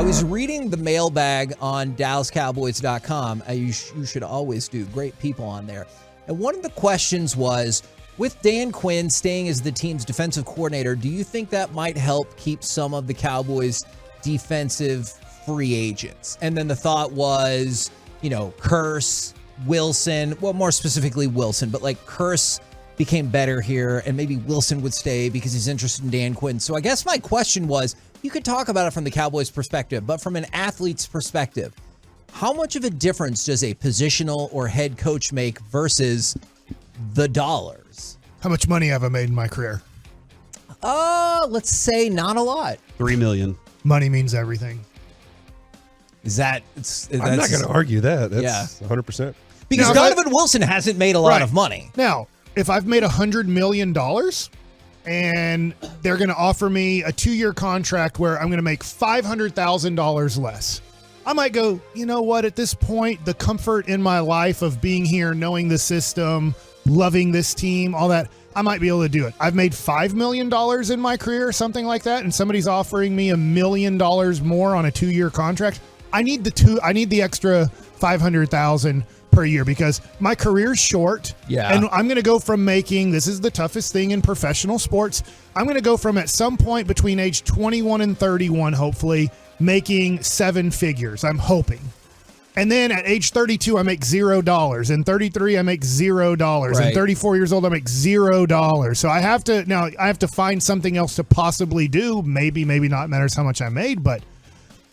was reading the mailbag on DallasCowboys.com. You should always do. Great people on there. And one of the questions was, with Dan Quinn staying as the team's defensive coordinator, do you think that might help keep some of the Cowboys' defensive free agents? And then the thought was, Curse, Wilson, well, more specifically Wilson, but like Curse became better here, and maybe Wilson would stay because he's interested in Dan Quinn. So I guess my question was, you could talk about it from the Cowboys' perspective, but from an athlete's perspective, how much of a difference does a positional or head coach make versus the dollars? How much money have I made in my career? Let's say not a lot. $3 million. Money means everything. I'm not going to argue that. That's 100%. Because now, Donovan Wilson hasn't made a lot of money. Now, if I've made $100 million and they're going to offer me a 2-year contract where I'm going to make $500,000 less, I might go, you know what, at this point, the comfort in my life of being here, knowing the system, loving this team, all that, I might be able to do it. I've made $5 million in my career, something like that, and somebody's offering me $1 million more on a 2-year contract. I need the extra $500,000 per year because my career's short. Yeah. And I'm going to go from making, this is the toughest thing in professional sports, I'm going to go from at some point between age 21 and 31, hopefully, making 7 figures. I'm hoping. And then at age 32, I make $0. And 33, I make $0. Right. And 34 years old, I make $0. So I have to find something else to possibly do. Maybe not, matters how much I made. But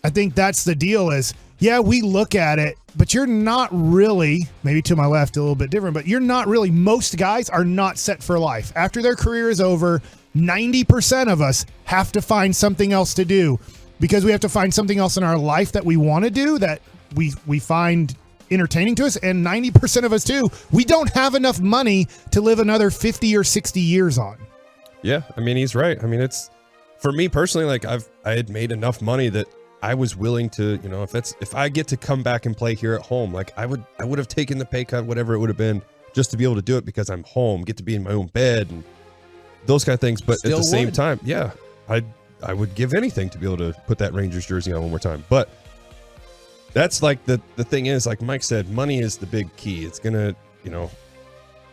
I think that's the deal is, yeah, we look at it, but you're not really, maybe to my left a little bit different, but you're not really, most guys are not set for life. After their career is over, 90% of us have to find something else to do because we have to find something else in our life that we want to do that we find entertaining to us. And 90% of us too, we don't have enough money to live another 50 or 60 years on. Yeah, I mean, he's right. I mean, it's, for me personally, like I had made enough money that I was willing to, if I get to come back and play here at home, like I would have taken the pay cut, whatever it would have been, just to be able to do it because I'm home, get to be in my own bed and those kind of things. But at the same time, yeah, I would give anything to be able to put that Rangers jersey on one more time. But that's like the thing is, like Mike said, money is the big key. It's gonna,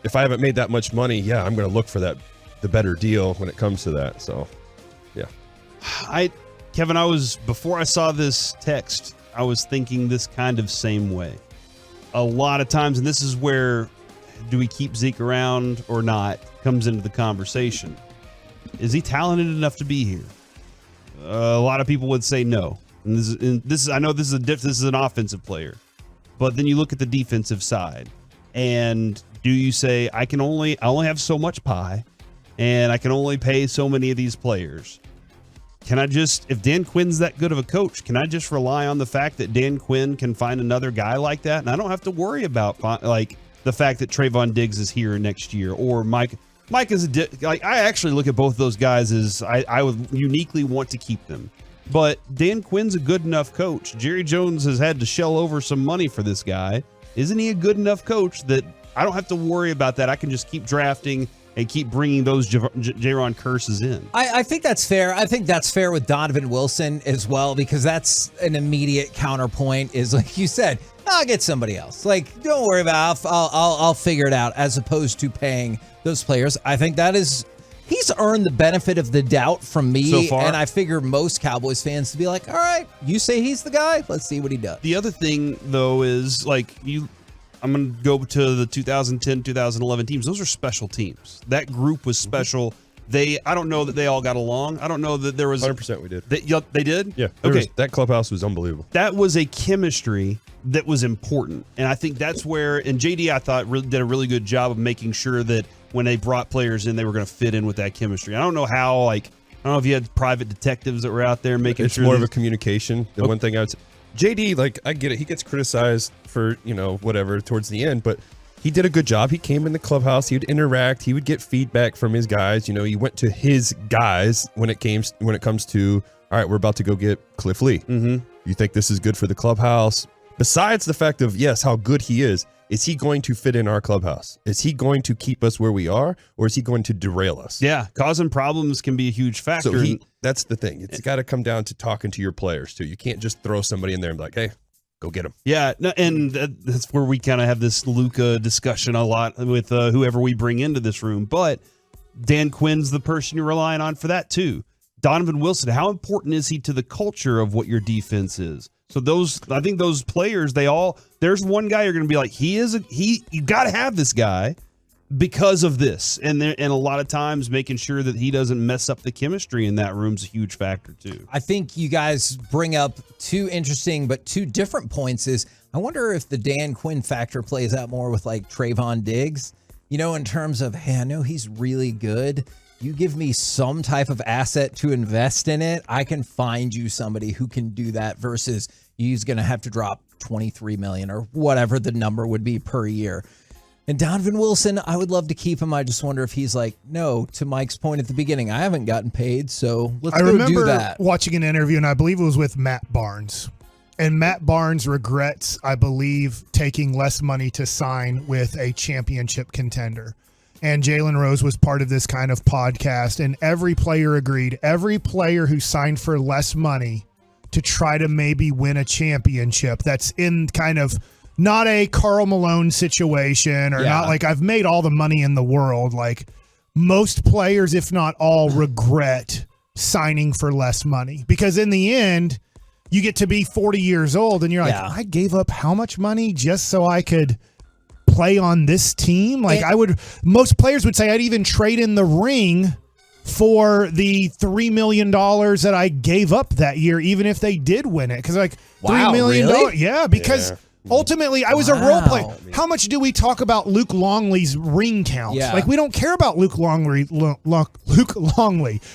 if I haven't made that much money, yeah, I'm gonna look for the better deal when it comes to that. So, yeah. Kevin, before I saw this text, I was thinking this kind of same way. A lot of times, and this is where do we keep Zeke around or not comes into the conversation. Is he talented enough to be here? A lot of people would say no. And this is I know this is an offensive player, but then you look at the defensive side, and do you say I only have so much pie, and I can only pay so many of these players? Can I if Dan Quinn's that good of a coach, can I just rely on the fact that Dan Quinn can find another guy like that? And I don't have to worry about like the fact that Trayvon Diggs is here next year or Mike is I actually look at both those guys as I would uniquely want to keep them. But Dan Quinn's a good enough coach. Jerry Jones has had to shell over some money for this guy. Isn't he a good enough coach that I don't have to worry about that? I can just keep drafting and keep bringing those Jaron Curses in. I think that's fair. I think that's fair with Donovan Wilson as well, because that's an immediate counterpoint is, like you said, I'll get somebody else. Like, don't worry about it. I'll figure it out, as opposed to paying those players. I think he's earned the benefit of the doubt from me. So far. And I figure most Cowboys fans to be like, all right, you say he's the guy. Let's see what he does. The other thing, though, is like I'm going to go to the 2010, 2011 teams. Those are special teams. That group was special. I don't know that they all got along. I don't know that there was 100% we did. They did? Yeah. Okay. That clubhouse was unbelievable. That was a chemistry that was important. And I think that's where, and JD, I thought, did a really good job of making sure that when they brought players in, they were going to fit in with that chemistry. I don't know how, I don't know if you had private detectives that were out there making sure. It's more of a communication. The one thing I would say, JD, I get it. He gets criticized for, whatever towards the end, but he did a good job. He came in the clubhouse. He would interact. He would get feedback from his guys. He went to his guys when it comes to, all right, we're about to go get Cliff Lee. Mm-hmm. You think this is good for the clubhouse? besides the fact of, yes, how good he is he going to fit in our clubhouse? Is he going to keep us where we are, or is he going to derail us? Yeah, causing problems can be a huge factor. So that's the thing. It's got to come down to talking to your players, too. You can't just throw somebody in there and be like, hey, go get him. Yeah, no, and that's where we kind of have this Luka discussion a lot with whoever we bring into this room. But Dan Quinn's the person you're relying on for that, too. Donovan Wilson, how important is he to the culture of what your defense is? So I think those players, there's one guy you're going to be like, you got to have this guy because of this. And a lot of times making sure that he doesn't mess up the chemistry in that room's a huge factor too. I think you guys bring up two interesting but two different points. I wonder if the Dan Quinn factor plays out more with like Trayvon Diggs, in terms of, hey, I know he's really good. You give me some type of asset to invest in it, I can find you somebody who can do that versus he's going to have to drop $23 million or whatever the number would be per year. And Donovan Wilson, I would love to keep him. I just wonder if he's like, no, to Mike's point at the beginning, I haven't gotten paid, so let's go do that. I remember watching an interview, and I believe it was with Matt Barnes. And Matt Barnes regrets, I believe, taking less money to sign with a championship contender. And Jalen Rose was part of this kind of podcast, and every player agreed. Every player who signed for less money to try to maybe win a championship that's in kind of not a Karl Malone situation or not like I've made all the money in the world. Like most players, if not all, regret signing for less money because in the end, you get to be 40 years old and you're like, I gave up how much money just so I could play on this team? Like most players would say I'd even trade in the ring for the $3 million that I gave up that year, even if they did win it. Because like $3 million. Really? Yeah, because ultimately I was a role player. How much do we talk about Luke Longley's ring count? Yeah. Like we don't care about Luke Longley.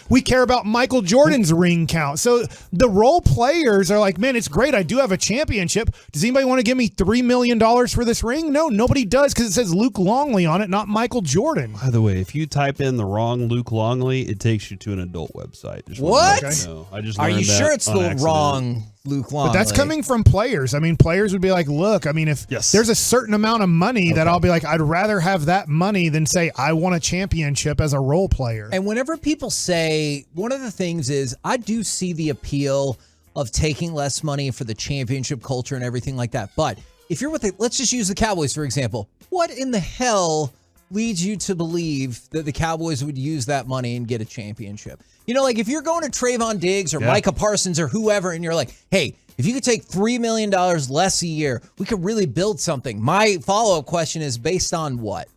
We care about Michael Jordan's ring count. So the role players are like, man, it's great. I do have a championship. Does anybody want to give me $3 million for this ring? No, nobody does because it says Luke Longley on it, not Michael Jordan. By the way, if you type in the wrong Luke Longley, it takes you to an adult website. What? I just Are you learned sure that it's on the accident. wrong Luke Longley? But that's coming from players. I mean, players would be like, look, I mean, if there's a certain amount of money that I'll be like, I'd rather have that money than say I won a championship as a role player. And whenever people say, one of the things is I do see the appeal of taking less money for the championship culture and everything like that. But if you're with let's just use the Cowboys, for example. What in the hell leads you to believe that the Cowboys would use that money and get a championship? Like if you're going to Trayvon Diggs or Micah Parsons or whoever, and you're like, hey, if you could take $3 million less a year, we could really build something. My follow-up question is based on what?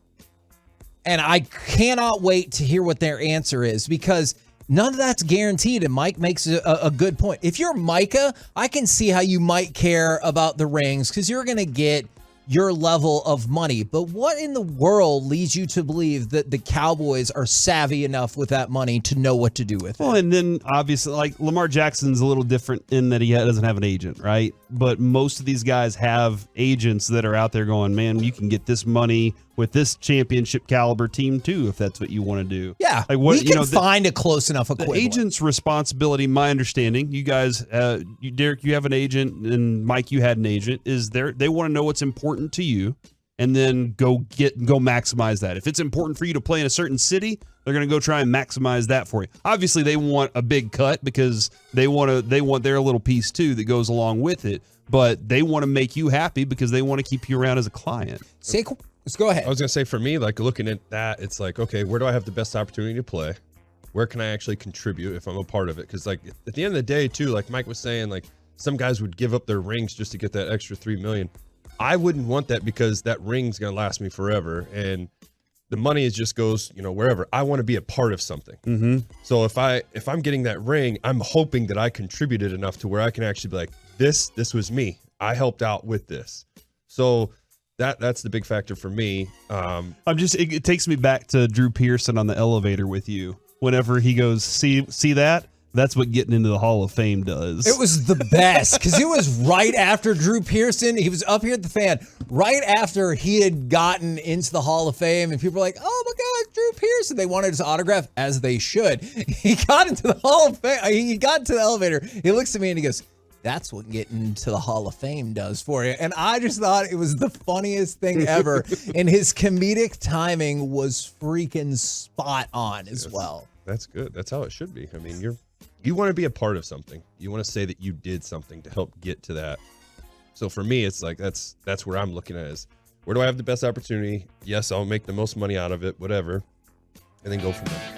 And I cannot wait to hear what their answer is because none of that's guaranteed. And Mike makes a good point. If you're Micah, I can see how you might care about the rings because you're going to get your level of money. But what in the world leads you to believe that the Cowboys are savvy enough with that money to know what to do with it? Well, and then obviously, like Lamar Jackson's a little different in that he doesn't have an agent, right? But most of these guys have agents that are out there going, man, you can get this money with this championship caliber team too, if that's what you want to do. Yeah, like what, we can find a close enough equivalent. The agent's responsibility, my understanding, you guys, Derek, you have an agent, and Mike, you had an agent, is they want to know what's important to you, and then go maximize that. If it's important for you to play in a certain city, they're going to go try and maximize that for you. Obviously, they want a big cut because they want their little piece too that goes along with it. But they want to make you happy because they want to keep you around as a client. Let's go ahead. I was going to say, for me, like looking at that, it's like, okay, where do I have the best opportunity to play? Where can I actually contribute if I'm a part of it? Because like at the end of the day too, like Mike was saying, like some guys would give up their rings just to get that extra $3 million. I wouldn't want that because that ring's going to last me forever. And the money is just goes, wherever. I want to be a part of something. Mm-hmm. So if I'm getting that ring, I'm hoping that I contributed enough to where I can actually be like, this was me. I helped out with this. So that's the big factor for me. It takes me back to Drew Pearson on the elevator with you. Whenever he goes, see that? That's what getting into the Hall of Fame does. It was the best because it was right after Drew Pearson. He was up here at the fan right after he had gotten into the Hall of Fame, and people were like, "Oh my God, Drew Pearson!" They wanted his autograph, as they should. He got into the Hall of Fame. He got into the elevator. He looks at me and he goes, That's what getting into the Hall of Fame does for you. And I just thought it was the funniest thing ever. And his comedic timing was freaking spot on as well. That's good. That's how it should be. I mean, you want to be a part of something. You want to say that you did something to help get to that. So for me, it's like that's where I'm looking at is where do I have the best opportunity? Yes, I'll make the most money out of it, whatever, and then go from there.